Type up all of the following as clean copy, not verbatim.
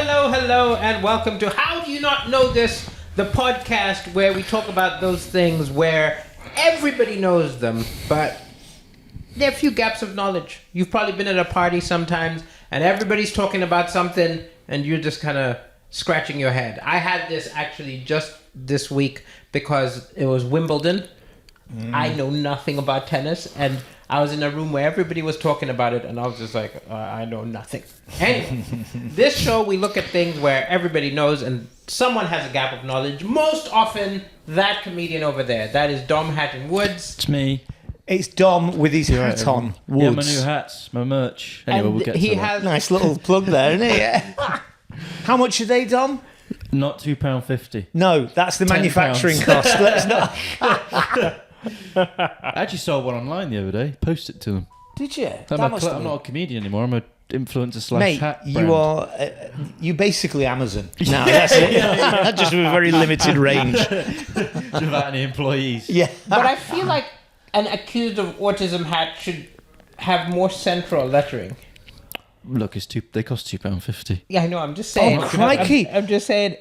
Hello, and welcome to How Do You Not Know This, the podcast where we talk about those things where everybody knows them, but there are a few gaps of knowledge. You've probably been at a party sometimes, and everybody's talking about something, and you're just kind of scratching your head. I had this actually just this week because it was Wimbledon. I know nothing about tennis, and I was in a room where everybody was talking about it, and I was just like, I know nothing. Anyway, this show, we look at things where everybody knows, and someone has a gap of knowledge. Most often, that comedian over there. That is Dom Hatton Woods. It's me. It's Dom with his hat on. Woods. Yeah, my new hats, my merch. Anyway, And we'll get he to that. has Nice little plug there, isn't it? Yeah. How much are they, Dom? Not £2.50. No, that's the manufacturing cost. Let's not. I actually saw one online the other day. Posted it to them. Did you? I'm not a comedian anymore. I'm an influencer slash Mate, hat brand. you are you basically Amazon. No, that's it. Just with a very limited range. Without any employees. Yeah. But I feel like an accused of autism hat should have more central lettering. Look, they cost £2.50. Yeah, I know. I'm just saying. Oh, crikey. I'm just saying.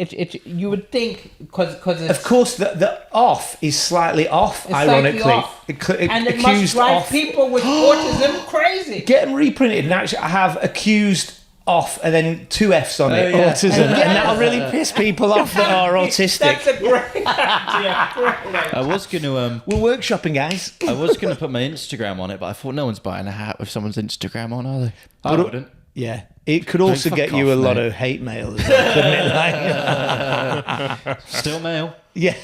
You would think because it's Of course, the off is slightly off, it's ironically. slightly off. And it must drive people with autism crazy. Get them reprinted and actually have accused off and then two F's on it, yeah. autism. And that'll really piss people off that are autistic. That's a great idea. Great idea. I was going to We're workshopping, guys. I was going to put my Instagram on it, but I thought no one's buying a hat with someone's Instagram on, are they? I wouldn't. Yeah. It could also fuck get you off, a lot mate. of hate mail as well, couldn't it? Like, Still male. yeah.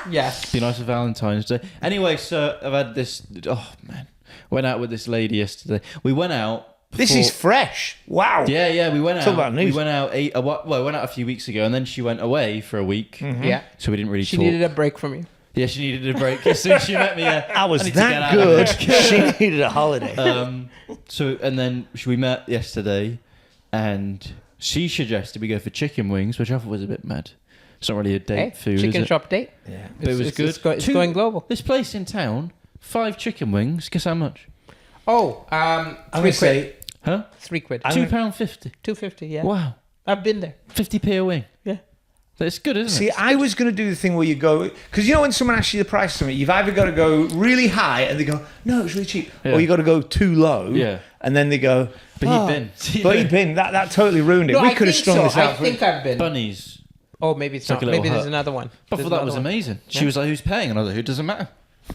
Yes. Be nice for Valentine's Day. Anyway, so I've had this. Oh man, went out with this lady yesterday. We went out. This is fresh. Wow. Yeah. We went Talk out. about news. We went out. We went out a few weeks ago, and then she went away for a week. Yeah. So we didn't really She talk. needed a break from you. Yeah, she needed a break. As soon as she met me, I was need to get that out of good. here. She needed a holiday. So and then we met yesterday, and she suggested we go for chicken wings, which I thought was a bit mad. It's not really a date Hey, food, chicken is it? shop date. Yeah. But it was good. It's going global. This place in town, 5 chicken wings. Guess how much? Oh, I'm going to say, Huh? £3. £2.50. $2.50. Yeah. Wow. I've been there. 50p a wing. Yeah. That's good, isn't see, it? I was going to do the thing where you go, because you know when someone asks you the price of something, you've either got to go really high and they go, no, it's really cheap, Yeah. or you got to go too low, Yeah. and then they go, But oh, he'd been. But he'd been. That totally ruined it. No, We I could have think strung so. this out. I think I've been. Bunnies. Oh, maybe it's Like not. a little Maybe there's hut. another one. But I There's thought that another was one. amazing. She was like, who's paying? And I was like, who doesn't matter?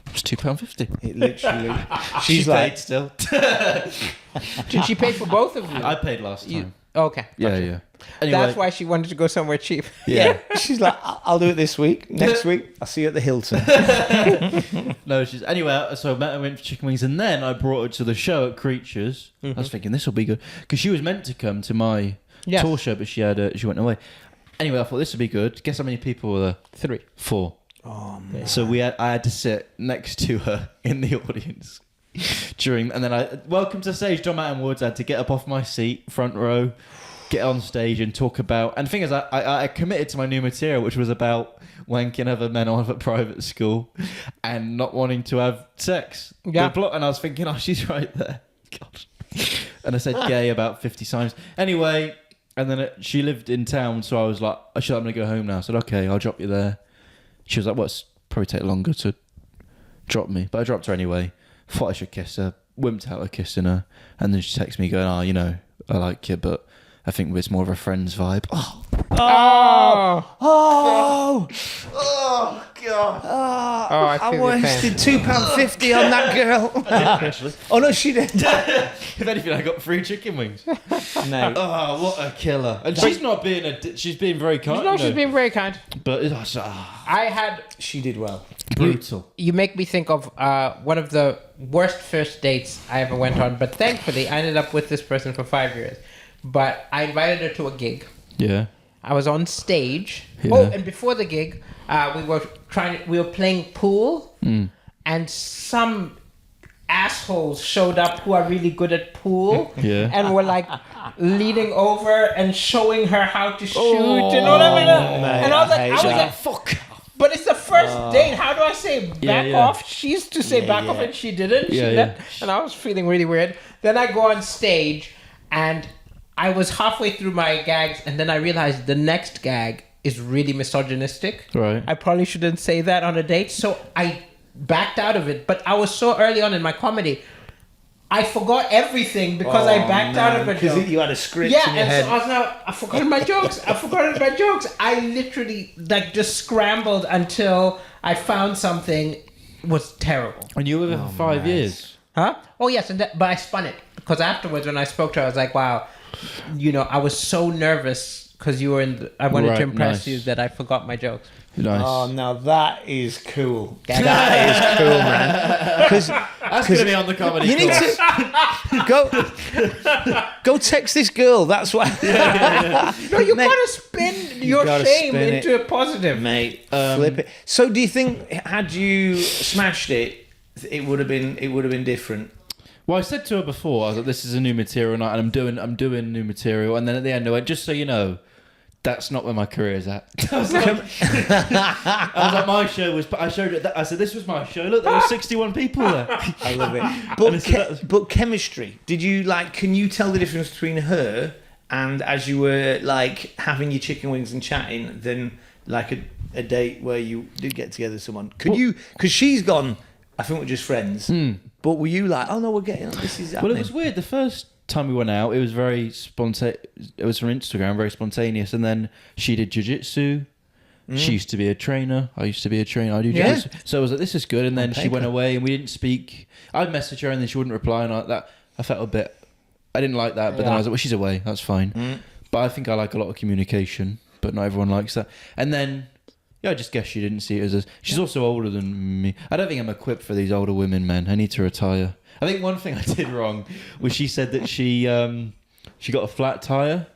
It's £2.50. It literally. She She's paid like, still. Did she pay for both of you? I paid last time. You- okay. Yeah. Anyway, That's why she wanted to go somewhere cheap. Yeah. she's like, I'll do it this week. Next week, I'll see you at the Hilton. No, anyway. So I met her, went for chicken wings, and then I brought her to the show at Creatures. I was thinking this will be good because she was meant to come to my Yes. tour show, but she went away. Anyway, I thought this would be good. Guess how many people were there? 3. 4. Oh, man. So I had to sit next to her in the audience and then welcome to stage, John Matton Woods. I had to get up off my seat, front row, get on stage and talk about. And the thing is, I committed to my new material, which was about wanking other men off at private school and not wanting to have sex. Yeah. And I was thinking, oh, she's right there. God. And I said gay about 50 times. Anyway, and then she lived in town, so I was like, I'm going to go home now. I said, okay, I'll drop you there. She was like, well, it's probably take longer to drop me. But I dropped her anyway. Thought I should kiss her. Wimped out her kissing her. And then she texted me going, oh, I like you, but I think it's more of a friend's vibe. Oh. Oh. Oh, Oh, God. I I feel your pain. wasted £2.50 on that girl. Actually. Oh, no, she did. If anything, I got 3 chicken wings. No. Oh, what a killer. And she's not being she's being very kind. No, she's been very kind. But it's I had... She did well. brutal. You make me think of one of the worst first dates I ever went on, but thankfully I ended up with this person for 5 years. But I invited her to a gig. Yeah. I was on stage. Yeah. Oh, and before the gig, we were playing pool, and some assholes showed up who are really good at pool, Yeah. and were like leaning over and showing her how to shoot. You know what I mean? mate, And I was I like, hate that. fuck. But it's the first date. How do I say back yeah. off? She used to say back off, and she didn't. Yeah, She yeah. and I was feeling really weird. Then I go on stage, and I was halfway through my gags, and then I realized the next gag is really misogynistic. Right. I probably shouldn't say that on a date, so I backed out of it. But I was so early on in my comedy, I forgot everything because I backed out of it. Because you had a script Yeah, in your and head. so I was now, I forgot my jokes. I literally like just scrambled until I found something. Was terrible. And you were with her for 5 years. Huh? Oh yes, but I spun it because afterwards when I spoke to her, I was like, "Wow, I was so nervous because you were I wanted to impress you that I forgot my jokes." Nice. Oh, now that is cool. That is cool, man. Because That's going to be on the comedy you need course. to go text this girl. That's why. No, you gotta spin your gotta shame spin into a positive. Mate, flip it. So, do you think had you smashed it, it would have been different? Well, I said to her before, I was like, "This is a new material night, and I'm doing new material." And then at the end, I went, "Just so you know, that's not where my career is at." I was like, my show was. I showed it. I said, "This was my show. Look, there were 61 people there." I love it. But chemistry. Did you Can you tell the difference between her and as you were like having your chicken wings and chatting, than like a date where you did get together with someone? Could you? Because she's gone. I think we're just friends. But were you like, oh no, we're getting this is happening? Well, it was weird. The first time we went out, it was very spontaneous. It was from Instagram, very spontaneous. And then she did jiu-jitsu. She used to be a trainer. I used to be a trainer. I do jiu-jitsu. So I was like, this is good. And then she went away and we didn't speak. I'd message her and then she wouldn't reply. And I felt a bit, I didn't like that. But then I was like, well, she's away. That's fine. But I think I like a lot of communication. But not everyone likes that. And then, I just guess she didn't see it as she's also older than me. I don't think I'm equipped for these older women, man. I need to retire. I think one thing I did wrong was she said that she got a flat tire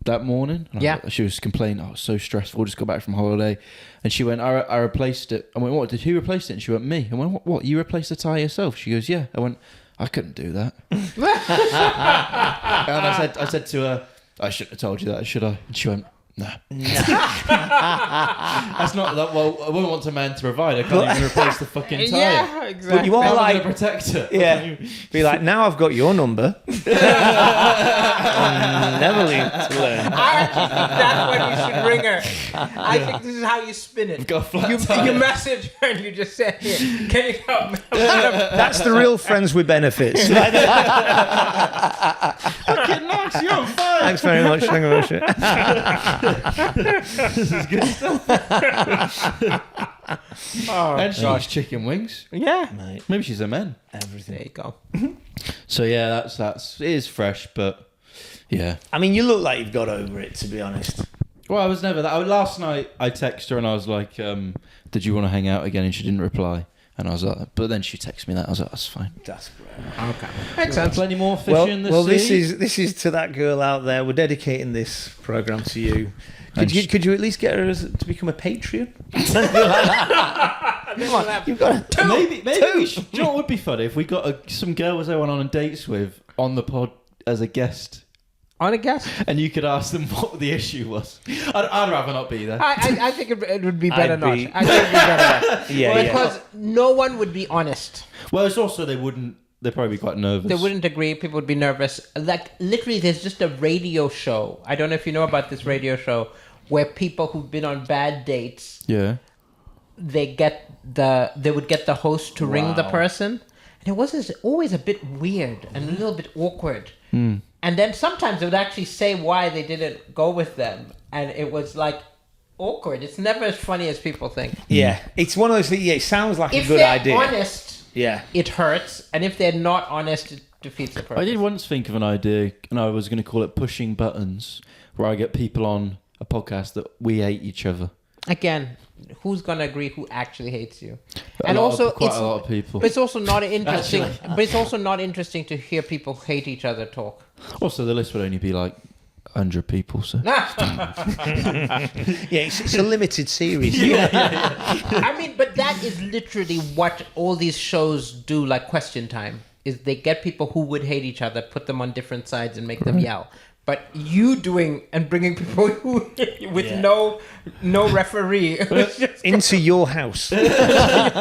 that morning. And she was complaining, I was so stressful, just got back from holiday. And she went, I replaced it. I went, what, did who replace it? And she went, me. I went, what, you replaced the tire yourself? She goes, yeah. I went, I couldn't do that. And I said to her, I shouldn't have told you that, should I? And she went, no. That's not that. Well, I wouldn't want a man to provide. I can't even replace the fucking tire. Yeah, exactly. But you are I'm like a protector. Yeah. Be like, now I've got your number. I'll never leave to learn. I actually think that's when you should ring her. I think this is how you spin it. Got a flat tire. You message her and you just say, "Here, can you help me?" That's the real friends with benefits. Fucking nice, you're on fire. Thanks very much. Thank you very much. This is good stuff. And she likes chicken wings. Yeah. Mate, Maybe she's a man. everything. There you go. So yeah, that's it is fresh, but yeah. I mean, you look like you've got over it, to be honest. Well, I was never that. Last night I texted her and I was like, "Did you want to hang out again?" And she didn't reply. And I was like, but then she texted me that. I was like, that's fine. That's great. Okay. Makes sense. Plenty more fish in the sea. this is to that girl out there. We're dedicating this program to you. Could you at least get her to become a Patreon? Come on, you've got to. Maybe we should, do you know what would be funny if we got some girls I went on dates with on the pod as a guest, On a guest? and you could ask them what the issue was. I'd rather not be there. I think it would be better not. be- I think it would be better not. Yeah, Because no one would be honest. Well, it's also they'd probably be quite nervous. They wouldn't agree. People would be nervous. Like, literally, there's just a radio show. I don't know if you know about this radio show where people who've been on bad dates, Yeah. they would get the host to ring the person. And it was always a bit weird and a little bit awkward. And then sometimes they would actually say why they didn't go with them. And it was like awkward. It's never as funny as people think. Yeah, it's one of those things. Yeah, it sounds like If a good they're idea. honest, Yeah. it hurts. And if they're not honest, it defeats the purpose. I did once think of an idea, and I was going to call it Pushing Buttons, where I get people on a podcast that we hate each other. Again, who's gonna agree who actually hates you? Quite a lot of people. But it's also not interesting. But it's also not interesting to hear people hate each other talk. Also, the list would only be like 100 people. So Yeah, it's a limited series. I mean, but that is literally what all these shows do. Like Question Time is they get people who would hate each other, put them on different sides, and make them yell. But you doing and bringing people who with no referee Into your house. I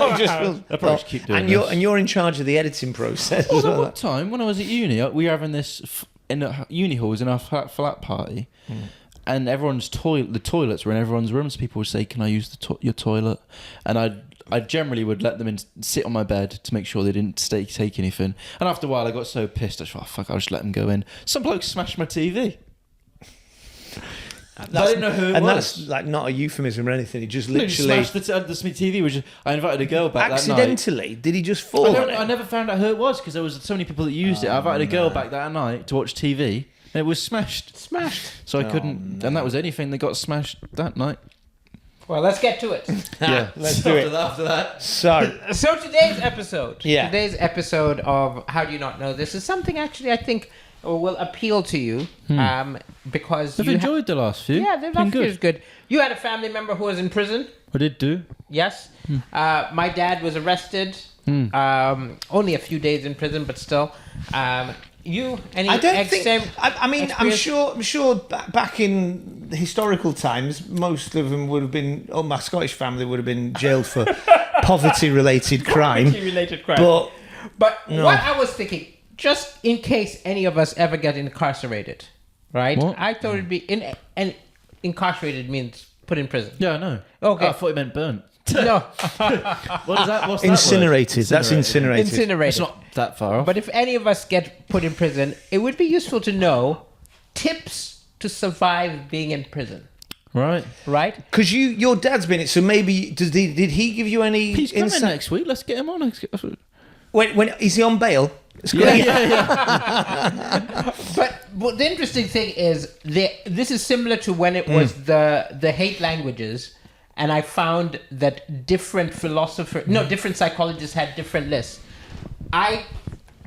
probably should keep doing and this. you're in charge of the editing process. Well, as at well. one time when I was at uni, we were having this in a uni halls in our flat party, and the toilets were in everyone's rooms. People would say, "Can I use your toilet?" And I generally would let them sit on my bed to make sure they didn't take anything. And after a while, I got so pissed, I thought, "Fuck, I'll just let them go in." Some bloke smashed my TV. I didn't know who it was. And that's like not a euphemism or anything. He just literally smashed the TV. I invited a girl back accidentally. That night. Did he just fall on it? I never found out who it was because there was so many people that used it. I invited a girl back that night to watch TV, and it was smashed. Smashed. So I couldn't, and that was anything that got smashed that night. Well, let's get to it. Yeah, let's do it. After that. So today's episode. Yeah. Today's episode of How Do You Not Know This is something actually I think will appeal to you because I've enjoyed the last few. Yeah, the last few is good. You had a family member who was in prison. I did do. Yes. My dad was arrested. Only a few days in prison, but still. I don't think. I mean, I'm sure. Back in historical times, most of them would have been. Oh, my Scottish family would have been jailed for poverty-related crime. Poverty-related crime. But no. What I was thinking, just in case any of us ever get incarcerated, right? What? I thought it'd be incarcerated means put in prison. Yeah, I know. Okay. I thought it meant burnt. No. What is that? What's incinerated. That word? That's incinerated. Incinerated. It's not that far off. But if any of us get put in prison, it would be useful to know tips to survive being in prison. Right. Because your dad's been it, so maybe did he give you any He's coming insight? next week. Let's get him on. When is he on bail? Yeah. But the interesting thing is, this is similar to when it was the hate languages, and I found that different psychologists had different lists. I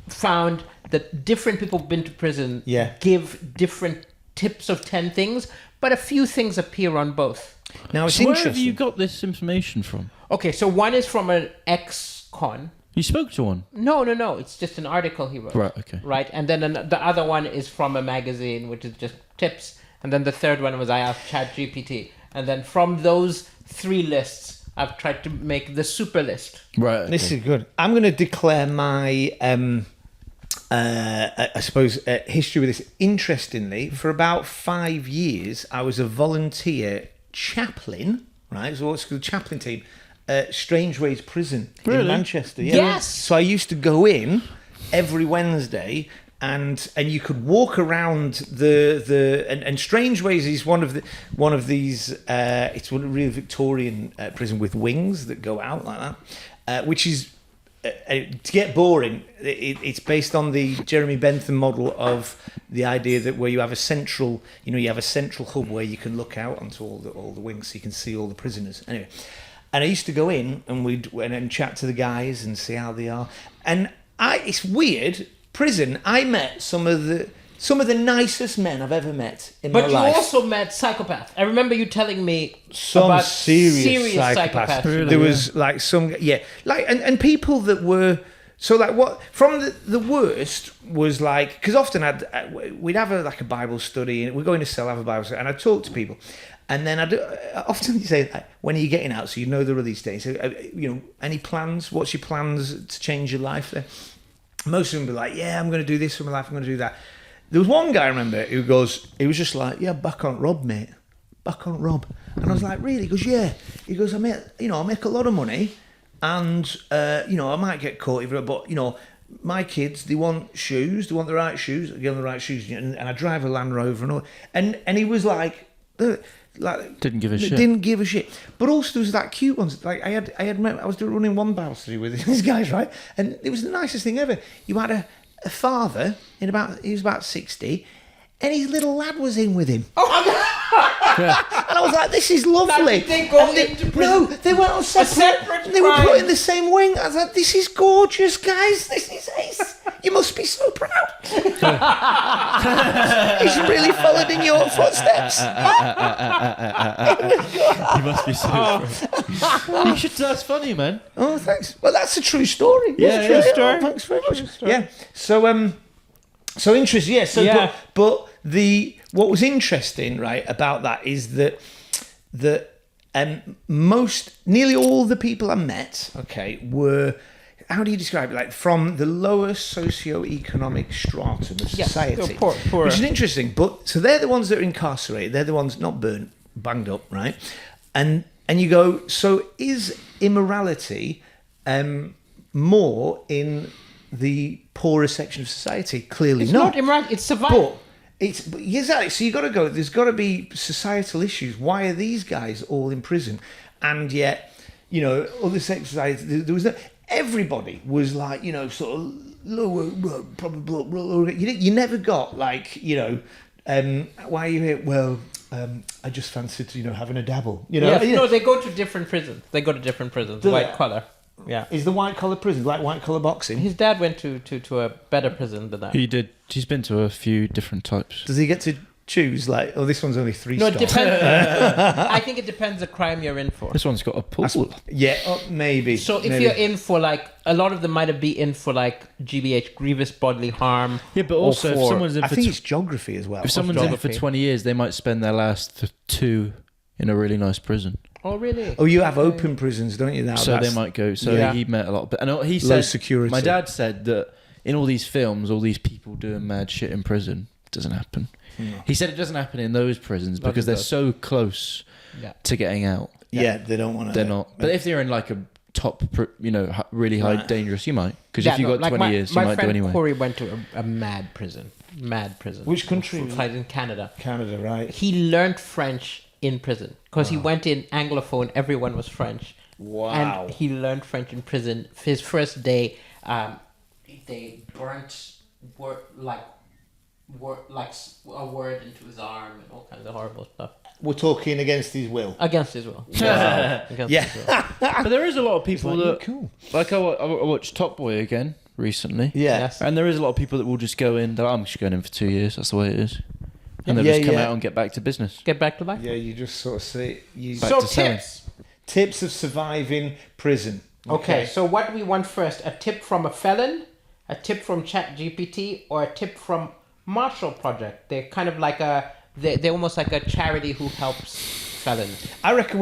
found that different people who've been to prison give different tips of 10 things, but a few things appear on both. Now it's Where interesting. have you got this information from? Okay, so one is from an ex-con. You spoke to one? No. It's just an article he wrote. Right, okay. Right, and then the other one is from a magazine, which is just tips. And then the third one was I asked ChatGPT. And then from those 3 lists, I've tried to make the super list. Right. Okay. This is good. I'm going to declare my, I suppose, history with this. Interestingly, for about 5 years, I was a volunteer chaplain, right? So what's called the chaplain team. Strangeways Prison in Manchester. Yeah. Yes. So I used to go in every Wednesday, and you could walk around and Strangeways is one of these. It's one really Victorian prison with wings that go out like that, which is. To get boring, it's based on the Jeremy Bentham model of the idea that where you have a central hub where you can look out onto all the wings, so you can see all the prisoners. Anyway. And I used to go in and chat to the guys and see how they are. And it's weird. Prison. I met some of the nicest men I've ever met in my life. But you also met psychopaths. I remember you telling me some about serious psychopaths. Really, there was like some and people that were so like what from the worst was like because often we'd have a Bible study and we'd go in a cell have a Bible study and I'd talk to people. And then often you say, when are you getting out? So you know the release date. So, any plans? What's your plans to change your life there? Most of them be like, yeah, I'm going to do this for my life. I'm going to do that. There was one guy I remember who was just like, yeah, back on Rob, mate. Back on Rob. And I was like, really? He goes, yeah. He goes, I make a lot of money and, I might get caught, but, my kids, they want shoes. They want the right shoes. I give them the right shoes. And I drive a Land Rover and all. And he was like didn't give a shit. But also there was that cute ones. Like I was running one Bible study with these guys, right? And it was the nicest thing ever. You had a father he was about 60, and his little lad was in with him. And I was like, this is lovely. They go into prison. No, they went on separate. They were put in the same wing. I was like, this is gorgeous, guys. This is ace. You must be so proud. He's really followed in your footsteps. You must be so proud. You should. That's funny, man. Oh, thanks. Well, that's a true story. Yeah, true story. Oh, thanks very much. Yeah. So interesting. Yeah. So, yeah. But what was interesting, right, about that is that nearly all the people I met, okay, were how do you describe it? Like from the lower socio-economic stratum of society, so poor. which is interesting. But so they're the ones that are incarcerated. They're the ones not burnt, banged up, right? And you go. So is immorality more in the poorer section of society? Clearly It's not. not immorality. It's survival. But exactly. So you got to go. There's got to be societal issues. Why are these guys all in prison? And yet, other sections of society, there was no. Everybody was like, sort of lower, probably. You never got like, why are you here? Well, I just fancied, having a dabble. No, they go to different prisons. White collar. Yeah. Is the white collar prison like white collar boxing? His dad went to a better prison than that. He did. He's been to a few different types. Does he get to choose like, this one's only 3 No, stars? it depends. I think it depends the crime you're in for. This one's got a pool. Maybe. So if you're in for like, a lot of them might have been in for like GBH, grievous bodily harm. Yeah, but also if someone's in I for think it's geography as well. if someone's in for 20 years, they might spend their last 2 in a really nice prison. Oh, really? Oh, you have open prisons, don't you? Now, So they might go. So Yeah. he met a lot. And he low said, security. my dad said that in all these films, all these people doing mad shit in prison, it doesn't happen. He said it doesn't happen in those prisons But because it they're does. so close to getting out. Yeah, they don't want to. They're not. But if they're in like a top, really high Right. dangerous, you might. Because if you got 20 years, you might do My anyway. friend Corey went to a mad prison. Mad prison. Which country? In Canada. Canada, right? He learned French in prison because he went in Anglophone. Everyone was French. Wow. And he learned French in prison. His first day, they burnt a word into his arm and all kinds of horrible stuff We're talking against his will. against his will. Yeah. Against Yeah. his will. But there is a lot of people like, that cool. like I watched Top Boy again recently. Yeah. Yes. And there is a lot of people that will just go in. I'm just going in for 2 years. That's the way it is. And they'll Yeah, just come yeah. out and get back to business. Get back to life. Yeah, you just sort of see. Back So to selling. tips. Tips of surviving prison. Okay, so what do we want first? A tip from a felon, a tip from ChatGPT, or a tip from Marshall Project? They're kind of like they're almost like a charity who helps felons. I reckon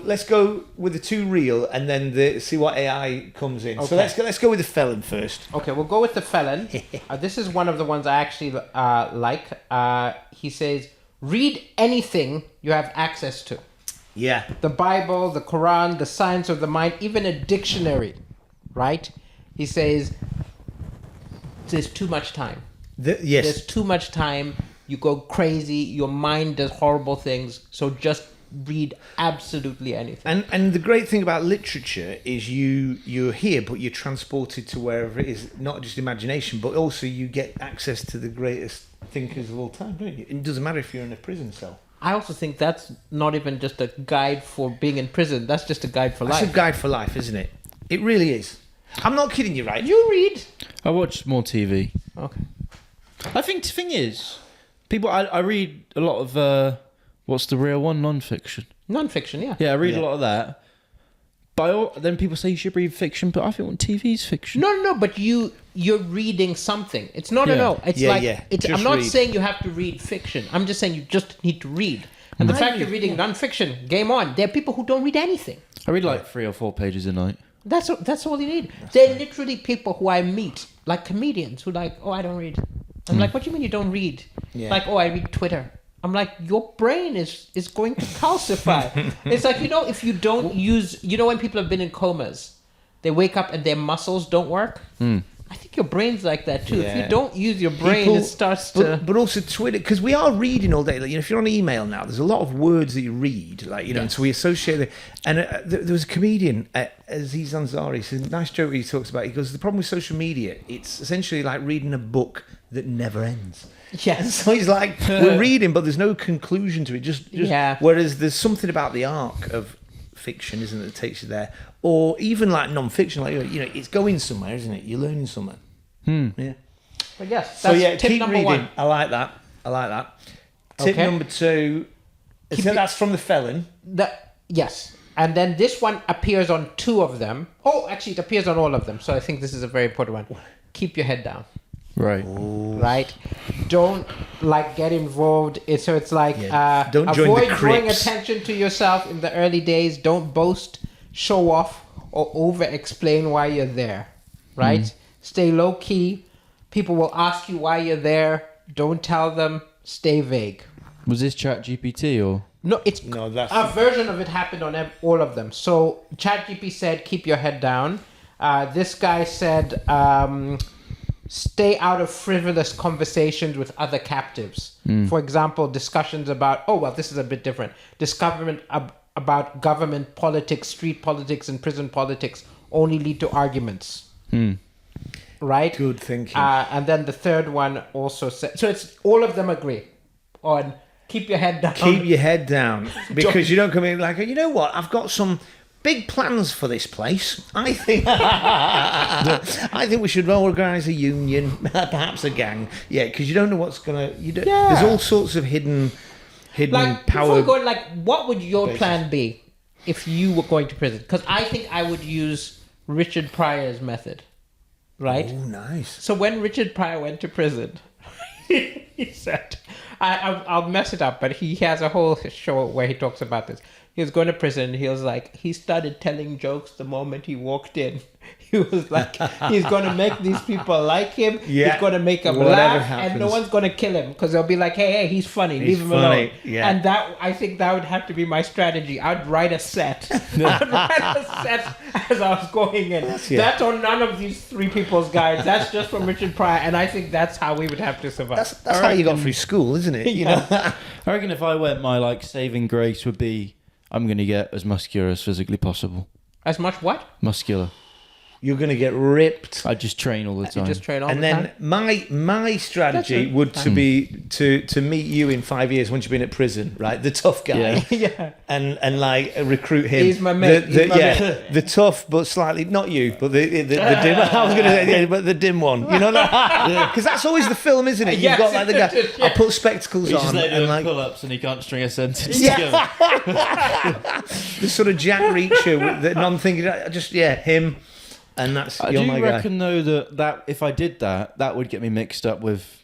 let's go with the 2 real and then see what AI comes in. So Okay. let's go with the felon first. Okay, we'll go with the felon. This is one of the ones I actually like. He says, read anything you have access to. Yeah. The Bible, the Quran, the science of the mind, even a dictionary, right? He says, there's too much time. Yes. There's too much time. You go crazy. Your mind does horrible things. So just read absolutely anything. And the great thing about literature is you're here, but you're transported to wherever it is. Not just imagination, but also you get access to the greatest thinkers of all time, don't you? It doesn't matter if you're in a prison cell. I also think that's not even just a guide for being in prison. That's just a guide for That's life. a guide for life, isn't it? It really is. I'm not kidding you, right? You read? I watch more TV. Okay. I think the thing is, people. I read a lot of what's the real one? Non-fiction. Non-fiction, yeah. Yeah, I read Yeah. a lot of that. But then people say you should read fiction, but I think TV's fiction. No, but you're reading something. It's not Yeah. no. It's Yeah, like yeah. it's. Just I'm not read. saying you have to read fiction. I'm just saying you just need to read. And the fact you're reading non-fiction, game on. There are people who don't read anything. I read like 3 or 4 pages a night. That's all you need. They're literally people who I meet, like comedians, who like, oh, I don't read. I'm like, what do you mean you don't read? Yeah. Like, oh, I read Twitter. I'm like, your brain is going to calcify. It's like, if you don't use, when people have been in comas, they wake up and their muscles don't work. I think your brain's like that too. If Yeah. you don't use your brain, People- it starts to. But also Twitter, because we are reading all day. Like, if you're on email now, there's a lot of words that you read, and so we associate it. And there was a comedian, Aziz Ansari, it's a nice joke he talks about. He goes, the problem with social media, it's essentially like reading a book that never ends. And Yes. so he's like, we're reading, but there's no conclusion to it. Just Yeah. Whereas there's something about the arc of fiction, isn't it, that takes you there, or even like non-fiction, like it's going somewhere, isn't it? You're learning something. Yeah. But yes, So that's yeah, tip keep number reading. one. I like that. Tip Okay. number 2. So that's from the felon. Yes. And then this one appears on 2 of them. Oh, actually, it appears on all of them. So I think this is a very important one. Keep your head down. Right. Right? Don't get involved. It's like Yeah. Don't join the avoid drawing Crips. attention to yourself in the early days. Don't boast, show off, or over explain why you're there. right? Stay low key. People will ask you why you're there. Don't tell them. Stay vague. Was this ChatGPT or? No, that's a version of it happened on all of them. So ChatGPT said, keep your head down. This guy said, stay out of frivolous conversations with other captives. For example, discussions about, this is a bit different. Discussion about government politics, street politics, and prison politics only lead to arguments. Right? good thinking. And then the third one also said, so it's all of them agree on keep your head down. Keep your head down, because you don't come in like, you know what? I've got some big plans for this place. I think we should organise a union, perhaps a gang. Yeah, because you don't know what's gonna. There's all sorts of hidden like, power. Before going, like, what would your plan be if you were going to prison? Because I think I would use Richard Pryor's method, right? Oh, nice. So when Richard Pryor went to prison, he said, I'll mess it up, but he has a whole show where he talks about this. He was going to prison. He was like, he started telling jokes the moment he walked in. He was like, he's going to make these people like him. Yeah. He's going to make them Whatever laugh, happens. and no one's going to kill him because they'll be like, hey, he's funny. Leave him alone. Yeah. And I think that would have to be my strategy. I'd write a set. I'd write a set as I was going in. That's on none of these three people's guides. That's just from Richard Pryor, and I think that's how we would have to survive. That's how you got through school, isn't it? You know. I reckon if I went, my saving grace would be, I'm going to get as muscular as physically possible. As much what? Muscular. You're going to get ripped. I just train all the time. You just train all And the then time? my strategy would to be to meet you in 5 years once you've been at prison, right? The tough guy, Yeah. and like recruit him. He's my mate. The tough but slightly not you, but the dim. I was going to say but the dim one. You know that because that's always the film, isn't it? You've Yes, got like the guy. yeah. I'll put spectacles He's just on there and doing like pull-ups and he can't string a sentence together. the sort of Jack Reacher with the non-thinking. Him. And that's I you're do my reckon though that if I did that would get me mixed up with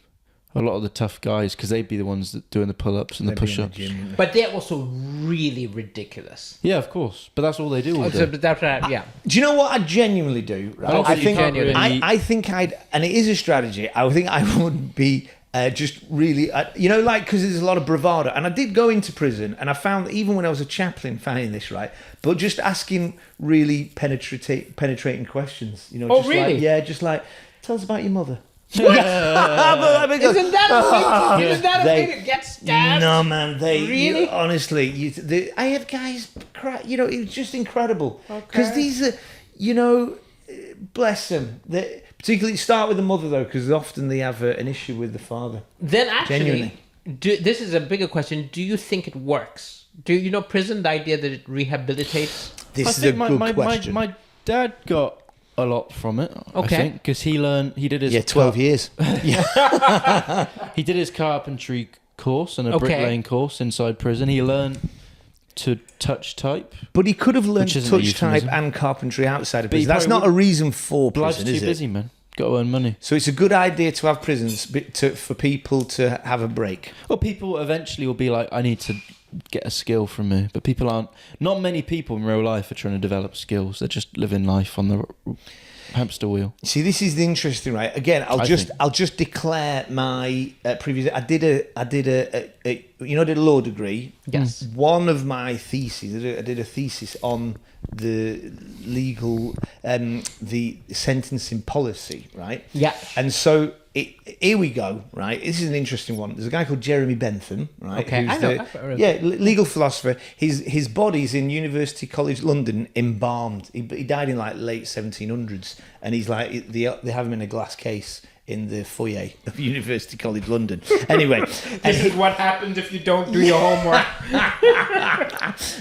a lot of the tough guys because they'd be the ones that doing the pull-ups and the push-ups. But they're also really ridiculous. Yeah, of course. But that's all they do all So day. that's right, yeah. Do you know what I genuinely do? Right? Also, I you think can't really- I think I'd, and it is a strategy. I think I would be just really, because there's a lot of bravado. And I did go into prison, and I found that even when I was a chaplain, finding this right, but just asking really penetrating questions. Oh, really? Just like, tell us about your mother. Isn't that a thing? Isn't that a thing? It gets stabbed? No, man. Really? Honestly, I have guys cry. It's just incredible. Because Okay. these are, bless them. Particularly start with the mother, though, because often they have an issue with the father. Then actually, Genuinely. this is a bigger question. Do you think it works? Do you know prison, the idea that it rehabilitates? This I is a think good question. my dad got a lot from it. Okay. I think because he did his 12 years. He did his carpentry course and a Okay. bricklaying course inside prison. He learned to touch type. But he could have learned Which isn't a touch type euphemism. and carpentry outside of But he prison. That's probably not a reason for Life's prison, too is it? busy, man. Got to earn money. So it's a good idea to have prisons for people to have a break. Well, people eventually will be like, I need to get a skill from me. But people aren't. Not many people in real life are trying to develop skills. They're just living life on the hamster wheel. See, this is the interesting, right? Again, I'll just declare my previous. I did a law degree. Yes. One of my theses, I did a thesis on the legal, the sentencing policy, right? Yeah. And so here we go, right? This is an interesting one. There's a guy called Jeremy Bentham, right? Okay, I know. Legal philosopher. His body's in University College London, embalmed. He died in like late 1700s, and he's like they have him in a glass case in the foyer of University College London. Anyway, This is what happens if you don't do your homework.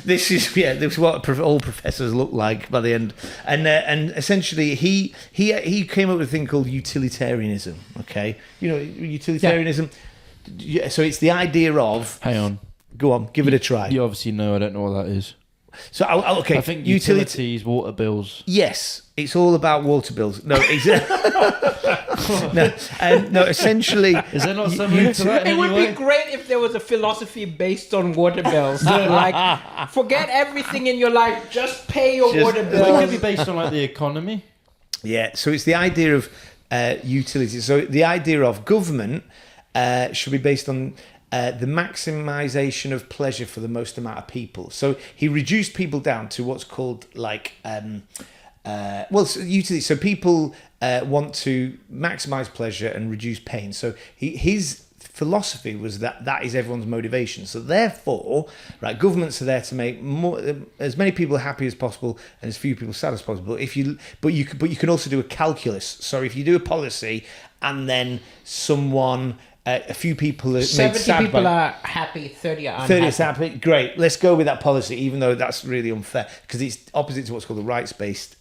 this is what all professors look like by the end. And essentially he came up with a thing called utilitarianism. Okay, utilitarianism. Yeah. So it's the idea of. Hang on. Go on, give it a try. You obviously know I don't know what that is. So okay, I think utilities, water bills. Yes, it's all about water bills. No, no. Essentially, Is there not something to that in It any would way? be great if there was a philosophy based on water bills. Like, forget everything in your life, just pay your water It could be bills. based on like the economy. Yeah, so it's the idea of utility. So the idea of government should be based on the maximisation of pleasure for the most amount of people. So he reduced people down to what's called like, so utility. So people want to maximise pleasure and reduce pain. So his philosophy was that is everyone's motivation. So therefore, right, governments are there to make as many people happy as possible and as few people sad as possible. But you can also do a calculus. So if you do a policy and then someone, a few people are 70 people are happy, 30 are unhappy. 30 is happy. Great. Let's go with that policy, even though that's really unfair because it's opposite to what's called the rights-based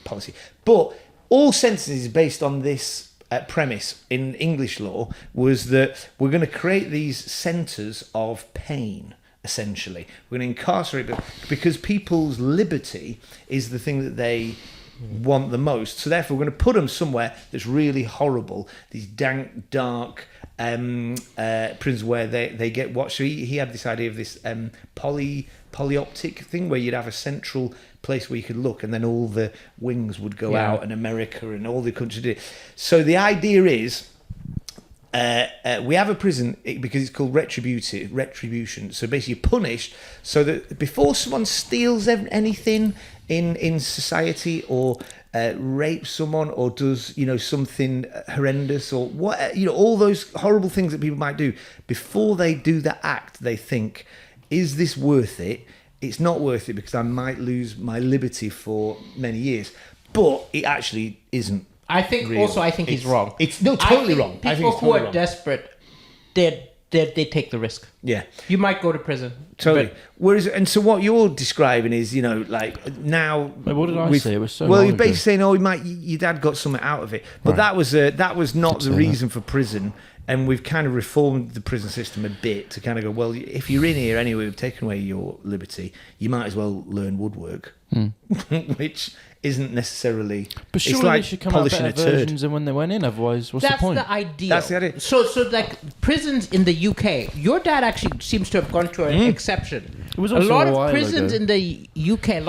policy. But all sentences is based on this premise in English law was that we're going to create these centres of pain, essentially. We're going to incarcerate them because people's liberty is the thing that they want the most. So therefore, we're going to put them somewhere that's really horrible, these dank, dark prisons where they get watched. So he had this idea of this polyoptic thing where you'd have a central place where you could look and then all the wings would go out and America and all the countries did it. So the idea is we have a prison because it's called retribution. So basically you're punished so that before someone steals anything in society or rapes someone or does something horrendous or what all those horrible things that people might do, before they do that act they think, is this worth it? It's not worth it because I might lose my liberty for many years. But it actually isn't. I think real. also I think he's wrong. It's totally wrong. I think People it's who totally are wrong. desperate, they take the risk. Yeah. You might go to prison. Totally. but- Whereas, so what you're describing is, like now. Wait, what did I say? It was so well. long You're ago. basically saying, your dad got something out of it, but Right. that was not the say reason for prison. And we've kind of reformed the prison system a bit to kind of go, well, if you're in here anyway, we've taken away your liberty, you might as well learn woodwork, which isn't necessarily. But surely it's like they should come out polishing better a turd. versions than when they went in. Otherwise, what's That's the point? the idea. That's the idea. So like prisons in the UK, your dad actually seems to have gone to an exception. It was A also lot a of while prisons ago. in the UK,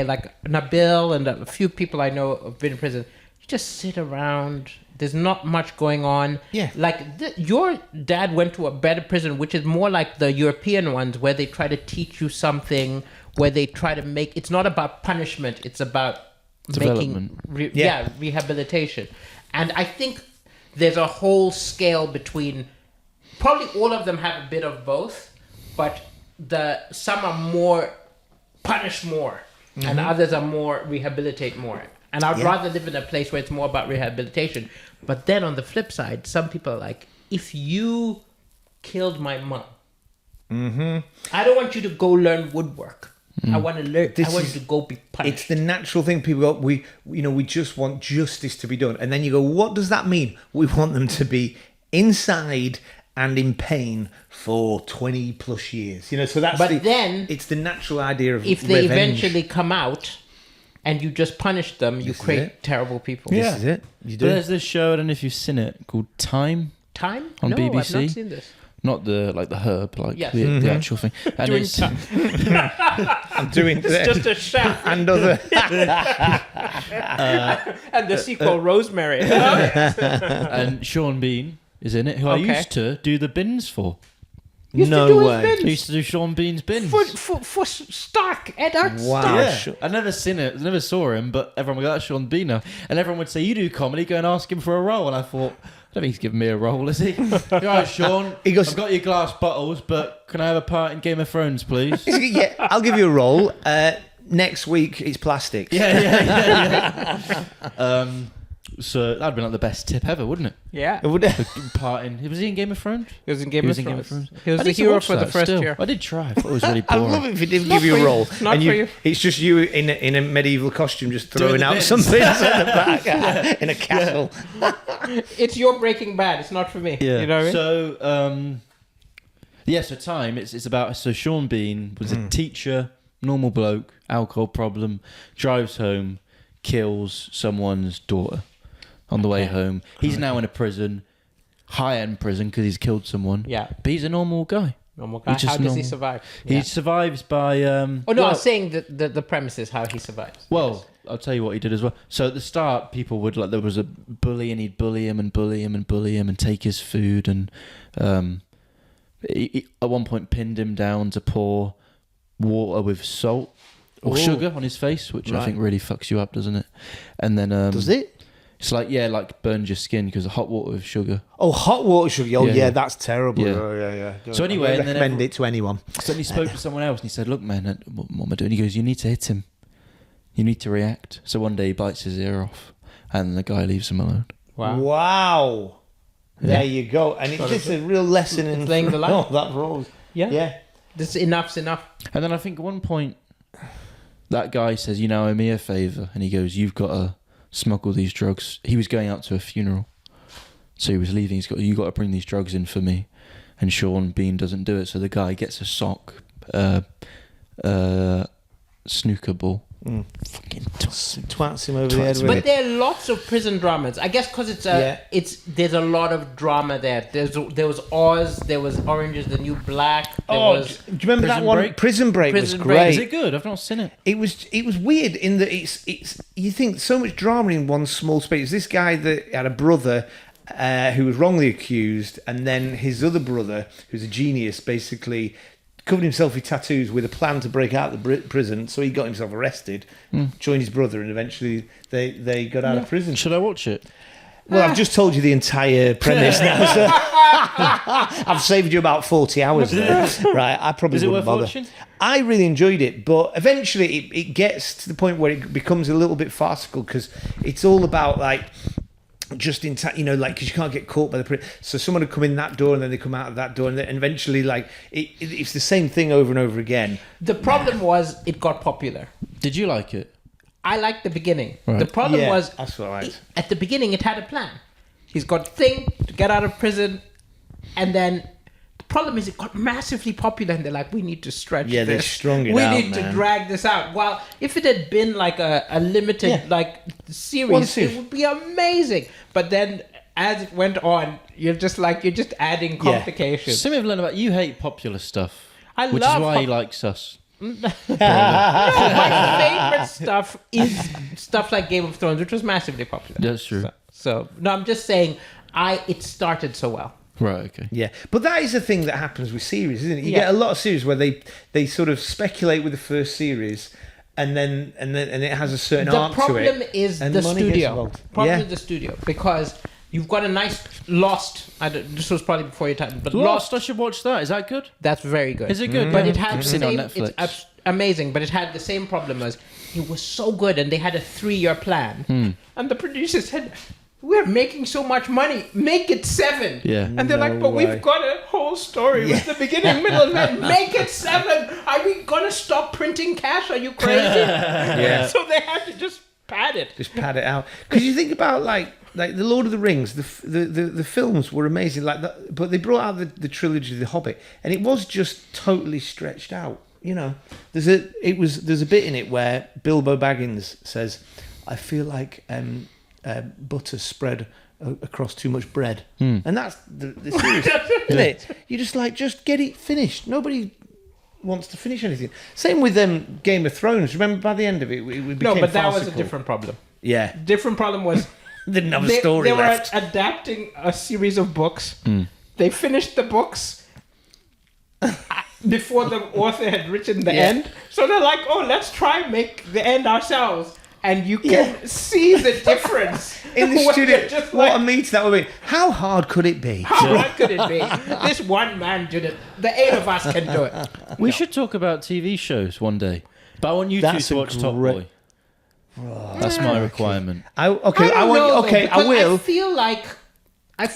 like Nabil and a few people I know have been in prison, you just sit around. There's not much going on. Yeah. Like your dad went to a better prison, which is more like the European ones where they try to teach you something, where they try to make, it's not about punishment, it's about Development. making, rehabilitation. And I think there's a whole scale between, probably all of them have a bit of both, but some are more punish more and others are more rehabilitate more. And I'd rather live in a place where it's more about rehabilitation. But then on the flip side, some people are like, if you killed my mom, I don't want you to go learn woodwork. I want to learn. I want you to go be punished. It's the natural thing. People go, we just want justice to be done. And then you go, what does that mean? We want them to be inside and in pain for 20 plus years. So that's then it's the natural idea of if they revenge. eventually come out and you just punish them, you This is create it. terrible people. Yeah. This is it. You But do. there's this show, I don't know if you've seen it, called Time. Time? On No, I've BBC? not seen this. Not the herb, like Yes. the actual thing. And Doing it's, time. I'm doing It's just a chef and other. and the sequel, Rosemary. and Sean Bean is in it, who I Okay. used to do the bins for. Used No to do his way. bins. I used to do Sean Bean's bins. For Stark, Ed Wow. Stark. Yeah, Sure. I'd never seen it, never saw him, but everyone would go, that's Sean Bean now. And everyone would say, you do comedy, go and ask him for a role. And I thought, I don't think he's giving me a role, is he? All right, Sean, He goes- I've got your glass bottles, but can I have a part in Game of Thrones, please? Yeah, I'll give you a role. Next week, it's plastic. yeah. So that'd been like the best tip ever, wouldn't it? Yeah. It would- Part in. Was he in Game of Thrones? He was in Game He of was in Game of Thrones. Thrones. He was I the need to hero watch for the that first still. year. I did try. I thought it was really I'd boring. love it if he didn't Not give you for a you. role. Not and for you. It's just you in a medieval costume just Doing throwing the out bits. some bits at the back in a castle. It's your Breaking Bad. It's not for me. Yeah. You know what I mean? So, so Time. It's about. So Sean Bean was a teacher, normal bloke, alcohol problem, drives home, kills someone's daughter on the way home. He's now in a prison, high-end prison, because he's killed someone. Yeah. But he's a normal guy. Normal guy. He's just How does he normal. survive? He Yeah. survives by. Oh no, well, I'm saying the premise is how he survives. Well, I'll tell you what he did as well. So at the start, people would there was a bully, and he'd bully him and bully him and bully him and take his food, and he at one point pinned him down to pour water with salt or sugar on his face, which I think really fucks you up, doesn't it? And then does it? It's like burns your skin because of hot water with sugar. Oh, hot water sugar. Oh, yeah, Yeah. that's terrible. Yeah. Oh, yeah. So anyway, I and then recommend it to anyone. So then he spoke to someone else and he said, "Look, man, what am I doing?" He goes, "You need to hit him. You need to react." So one day he bites his ear off, and the guy leaves him alone. Wow. Yeah. There you go. And it's just a real lesson in laying the line. Oh, that rules. Yeah. This enough's enough. And then I think at one point that guy says, "You know, owe me a favour," and he goes, "You've got to smuggle these drugs." He was going out to a funeral, so he was leaving. He's got, "You got to bring these drugs in for me." And Sean Bean doesn't do it, so the guy gets a sock, snooker ball. Fucking Twats him over the head with But it. there are lots of prison dramas. I guess because there's a lot of drama there. There was Oz, there was Orange is the New Black. There was Do you remember that Prison one? Break? Prison Break was Prison Break. great. Is it good? I've not seen it. It was weird in that it's you think so much drama in one small space. This guy that had a brother who was wrongly accused, and then his other brother, who's a genius, basically covered himself with tattoos with a plan to break out of the prison. So he got himself arrested, joined his brother, and eventually they got out of prison. Should I watch it? Well, I've just told you the entire premise now, so I've saved you about 40 hours there. Right, I probably Is it wouldn't worth bother. watching? I really enjoyed it, but eventually it gets to the point where it becomes a little bit farcical because it's all about like just in time, because you can't get caught by the so someone would come in that door and then they come out of that door, and then eventually it's the same thing over and over again. the problem was it got popular. Did you like it? I liked the beginning. Right. The problem Yeah, was that's what I liked. at the beginning it had a plan. He's got a thing to get out of prison, and then the problem is it got massively popular, and they're like, we need to stretch Yeah, they this. strung it we out, need to man. drag this out. Well, if it had been like a limited Yeah. series, One series. it would be amazing. But then as it went on, you're just adding complications. Something I've learned about you hate popular stuff, I which love is why he pop- likes us. My favorite stuff is stuff like Game of Thrones, which was massively popular. That's true. So no, I'm just saying, it started so well. Right. Okay. Yeah, but that is the thing that happens with series, isn't it? You Yeah. get a lot of series where they sort of speculate with the first series, and then it has a certain The arc to it. problem is and the money gets studio. involved. Problem Yeah. is the studio, because you've got a nice Lost. This was probably before your time, but Lost. Lost. I should watch that. Is that good? That's very good. Is it good? But it had I've the seen it same. on Netflix. It's amazing, but it had the same problem as it was so good, and they had a 3-year plan, and the producer said, "We're making so much money, make it 7." Yeah. And they're like, "But way. we've got a whole story with the beginning, middle, and end. Make it 7. Are we gonna stop printing cash? Are you crazy?" Yeah. So they had to just pad it. Just pad it out. Because you think about like the Lord of the Rings, the films were amazing, but they brought out the trilogy of The Hobbit, and it was just totally stretched out. There's a bit in it where Bilbo Baggins says, "I feel like butter spread across too much bread," and that's the series, isn't it? You just get it finished. Nobody wants to finish anything. Same with Game of Thrones. Remember, by the end of it, it became No, but that was a farcical. different problem. Yeah, Different problem was didn't have a story they left. were adapting a series of books. They finished the books before the author had written the end. So they're like, "Oh, let's try and make the end ourselves." And you can see the difference In the when studio, they're just what a like, meeting that would be. How hard could it be? how hard could it be? This one man did it. The 8 of us can do it. We should talk about TV shows one day, but I want you That's two to a watch Top great- Boy. That's my requirement. I I will. I feel like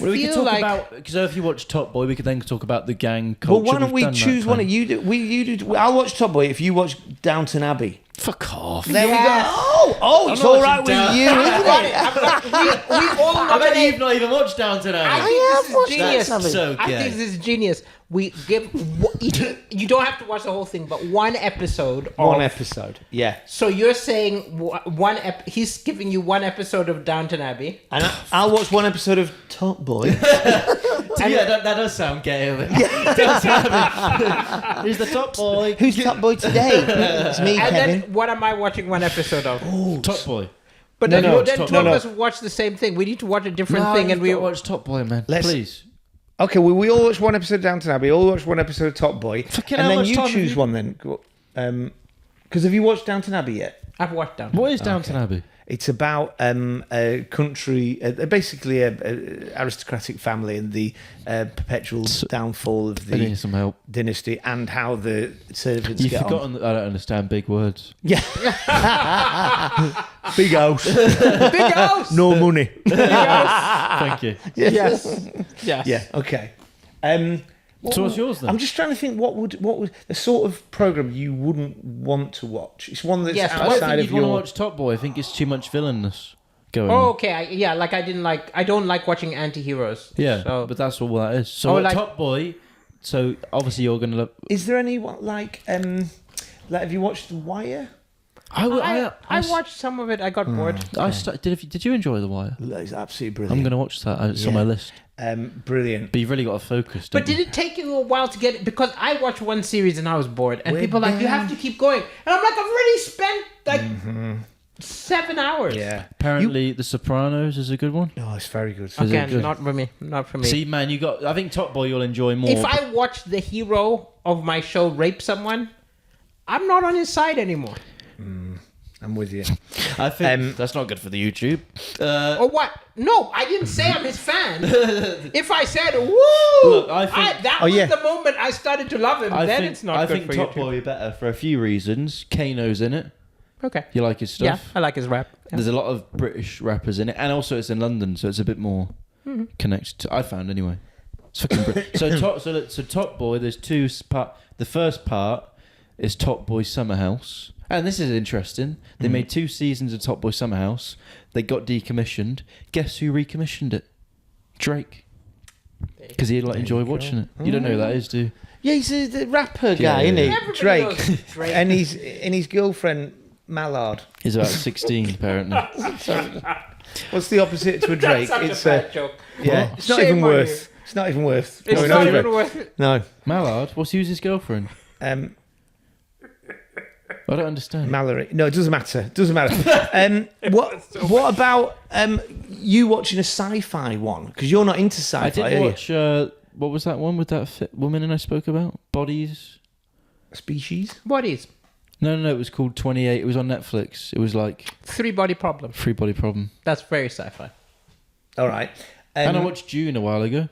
Well, we could feel talk like about, because if you watch Top Boy, we could then talk about the gang But culture. why don't We've we done that choose one? time. You do. I'll watch Top Boy if you watch Downton Abbey. Fuck off. There Yes. we go. Oh, it's I'm not all right watching with Down- you, I've isn't got it? it. I've got, we all I bet nominate. you've not even watched Downton I Abbey. think have this is watched genius. Downton Abbey. So I gay. think this is genius. we give you don't have to watch the whole thing, but one episode. One episode. Yeah. So you're saying he's giving you one episode of Downton Abbey, And I'll watch one episode of Top Boy. Yeah, that does sound gay of it. Who's the top boy? Who's Top Boy today? It's me, and Kevin. then what am I watching one episode of? Top boy. But No, then, no, then Top- two of no. us watch the same thing. We need to watch a different thing, and we watch Top Boy, man. Let's- Please. Okay, well, we all watch one episode of Downton Abbey. All watch one episode of Top Boy. Fucking and how then much you time have choose you- one then. Because have you watched Downton Abbey yet? I've watched Downton. What is Downton Abbey? It's about a country, basically a aristocratic family and the perpetual downfall of I need the some help. dynasty and how the servants You've get on. forgotten that I don't understand big words. Yeah. Big house. Big house. No money. Big house. Thank you. Yes. Yes. Yeah, okay. So what's yours then? I'm just trying to think what would the sort of program you wouldn't want to watch. It's one that's Yes, I don't outside think of you'd want to your. watch Top Boy. I think it's too much villainous going Oh, on. okay. I don't like watching anti-heroes. Yeah, So, but that's all that is. So Oh, what, like- Top Boy, so obviously you're going to love... Is there any like have you watched The Wire? I watched some of it. I got bored. Did you enjoy The Wire? It's absolutely I'm brilliant. going to watch that. It's on Yeah. my list. Brilliant. But you've really got to focus, But don't you? did it take you a while to get it? Because I watched one series and I was bored, and We're people are like, "You have to keep going," and I'm like, "I've already spent like 7 hours." Yeah. Apparently, The Sopranos is a good one. Oh, it's very good. Is it Again, good? not for me. Not for me. See, man, I think Top Boy you'll enjoy more. If I watch the hero of my show rape someone, I'm not on his side anymore. I'm with you. I think that's not good for the YouTube. Or what? No, I didn't say I'm his fan. If I said, "Woo," Look, I think- that Oh, was yeah. the moment I started to love him. Then it's not I good think for Top YouTube. Boy better for a few reasons. Kano's in it. Okay. You like his Yeah, stuff? I like his rap. Yeah. There's a lot of British rappers in it, and also it's in London, so it's a bit more connected. I found anyway. It's fucking brilliant. So Top Boy, there's two part. The first part is Top Boy Summer House, and this is interesting. They made 2 seasons of Top Boy Summer House. They got decommissioned. Guess who recommissioned it? Drake. Because he'd enjoy watching it. You don't know who that is, do you? Yeah, he's the rapper guy, Yeah, isn't he? Everybody Drake. knows Drake. And his girlfriend Mallard. He's about 16 apparently. What's the opposite to a Drake? That's such It's a bad joke. yeah. What? It's not Shame even on worth. It's not even worth. It's going not over. even worth it. No. Mallard? Who's his girlfriend? I don't understand. Mallory. No, it doesn't matter. Doesn't matter. What about you watching a sci-fi one? Because you're not into sci-fi. I did are you? watch. What was that one with that fit woman I spoke about? Bodies. Species. Bodies. No. It was called 28. It was on Netflix. It was like 3 body problem. Free Body Problem. That's very sci-fi. All right. And I watched June a while ago.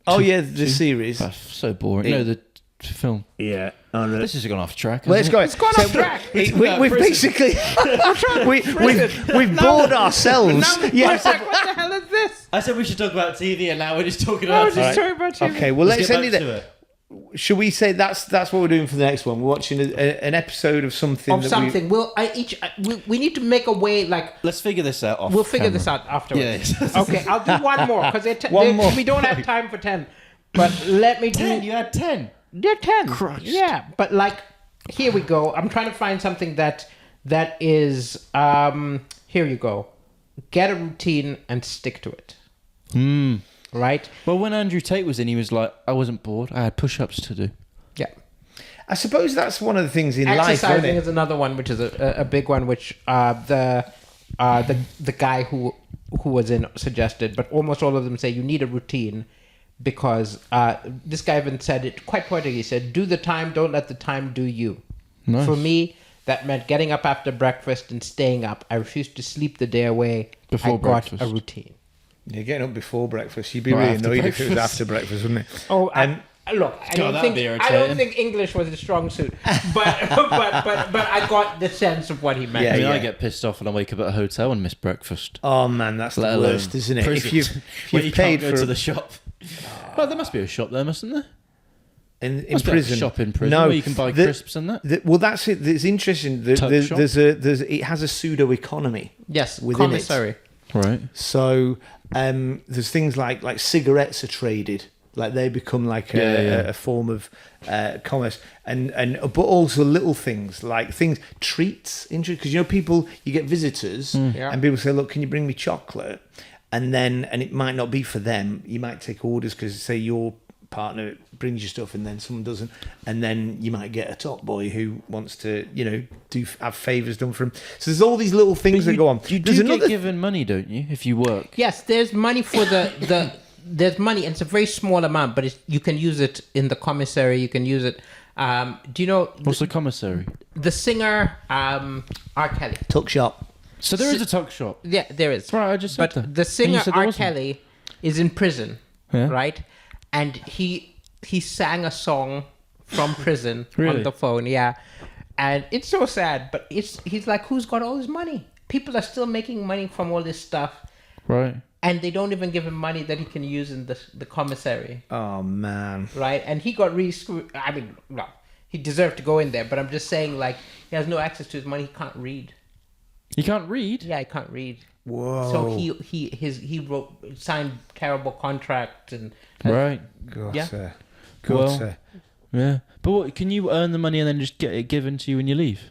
Oh yeah, the series. That's so boring. No, the film. Yeah. Oh, no. This has gone off track. Let's go. It's gone off track. We've basically we've bored ourselves. Now Yeah. it's like, what the hell is this? I said we should talk about TV, and now we're just talking I about was just TV. talking about TV. Okay. Well, let's get end back it. to it. Should we say that's what we're doing for the next one? We're watching an episode of something. Of something. We need to make a way, like, Let's figure this out. Off we'll figure camera. this out afterwards. Yeah. Okay, I'll do one more, because One more. we don't have time for 10. But let me do... 10. You had 10. They're 10. Christ. Yeah, but like, here we go. I'm trying to find something that is, here you go. Get a routine and stick to it. Right? Well, when Andrew Tate was in, he was like, I wasn't bored. I had push-ups to do. Yeah. I suppose that's one of the things in life, Exercising isn't is it? another one, which is a big one, which the guy who was in suggested, but almost all of them say you need a routine, because this guy even said it quite pointedly. He said, do the time, don't let the time do you. Nice. For me, that meant getting up after breakfast and staying up. I refused to sleep the day away. Before I breakfast. got a routine. You're getting up before breakfast. You'd be Or really after annoyed if it was breakfast. after breakfast, wouldn't it? Oh, look, God, that'd be I don't irritating. think English was a strong suit, but I got the sense of what he meant. Yeah, I mean, I get pissed off when I wake up at a hotel and miss breakfast. Oh man, that's Let the alone worst, isn't it? prison, If you've where you paid can't go for to the shop. Well, there must be a shop there, mustn't there? in Must be like a prison. shop in prison No, where you can buy the- crisps and that. Well, that's it. It's interesting. Tuck shop? It has a pseudo economy. Yes, Within it. commissary. Right. So there's things like cigarettes are traded Like they become like Yeah. a form of commerce, and but also little things like treats, because people, you get visitors Yeah. and people say, look, can you bring me chocolate? And it might not be for them. You might take orders because say your partner brings you stuff and then someone doesn't, and then you might get a top boy who wants to have favors done for him. So there's all these little things that go on. You There's do get given money, don't you, if you work? Yes, there's money for the there's money, and it's a very small amount, but you can use it in the commissary. You can use it. Do you know What's the commissary? the singer R. Kelly? Tuck shop. So there is a tuck shop. Yeah, there is. Right, I just said But that. the And singer you said there R. wasn't. Kelly is in prison, Yeah. right? And he sang a song from prison Really? on the phone, yeah. And it's so sad, but he's like, who's got all this money? People are still making money from all this stuff, Right. and they don't even give him money that he can use in the commissary, Oh man. right? And he got really screwed. I mean, no, he deserved to go in there, but I'm just saying, like, he has no access to his money. He can't read. You can't read? Yeah, he can't read. Whoa. So he signed terrible contract and Right. God, Yeah. sir. God, Well, sir. Yeah. But what, can you earn the money and then just get it given to you when you leave?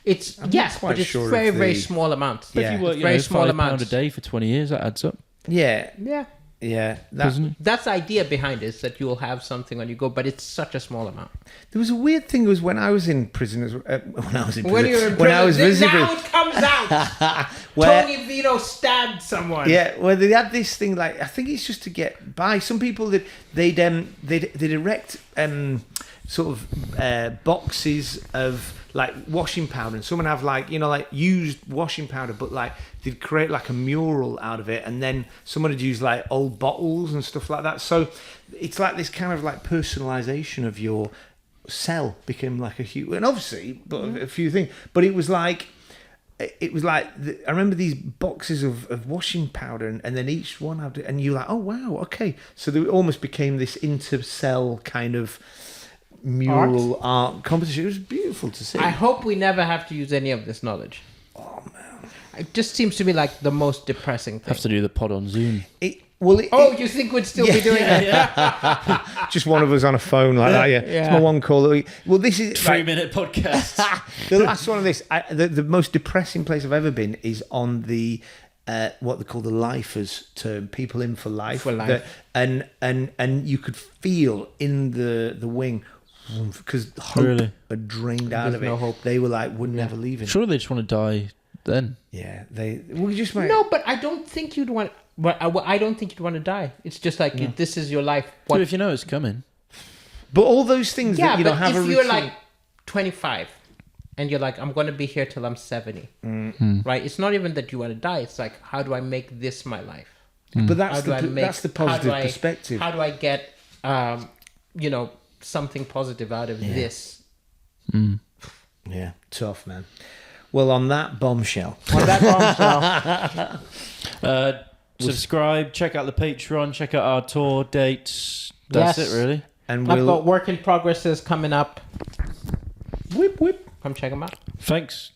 it's I'm not yes, quite but it's sure very of very the- small amounts. Yeah. If you work, It's very small £5 amounts. a day for 20 years, that adds up, Yeah. Yeah, Yeah. doesn't it? that's the idea behind it, is that you will have something when you go, but it's such a small amount. There was a weird thing. Was when I was in prison. When I was in prison. When you're in when I was prison, visiting. now it comes out. Where- Tony Vito stabbed someone. Yeah, well, they had this thing like, I think it's just to get by. Some people that they'd erect sort of boxes of like washing powder, and someone have like used washing powder, but like they'd create like a mural out of it, and then someone would use like old bottles and stuff like that. So it's like this kind of like personalization of your cell became like a huge, and obviously, but a few things, but it was like. I remember these boxes of washing powder, and then each one had, and you're like, oh wow, okay. So there almost became this inter-cell kind of mural art competition. It was beautiful to see. I hope we never have to use any of this knowledge. Oh man, It just seems to be like the most depressing thing. Have to do the pod on Zoom. You think we'd still be doing that? just one of us on a phone like that. Yeah, Yeah. it's my one call. Well, this is 3-minute podcast. the last one of this. The most depressing place I've ever been is on the what they call the lifers term, people in for life. For life. And you could feel in the wing because hope Really? had drained out There's of it. no hope. They were like, we're never leaving. Surely they just want to die then. Yeah, we just might. No, but I don't think you'd want. But I don't think you'd want to die. It's just like this is your life. But if you know it's coming. But all those things Yeah, that you but don't have a if you're routine. like 25 and you're like, I'm going to be here till I'm 70, right? It's not even that you want to die. It's like, how do I make this my life? But How do I make? that's the how do positive I- perspective. How do I get, something positive out of this? Yeah, tough man. Well, on that bombshell. On that bombshell. Subscribe, check out the Patreon, check out our tour dates. That's Yes. it, really. And I've got work in progresses coming up. whip whip. Come check them out. Thanks.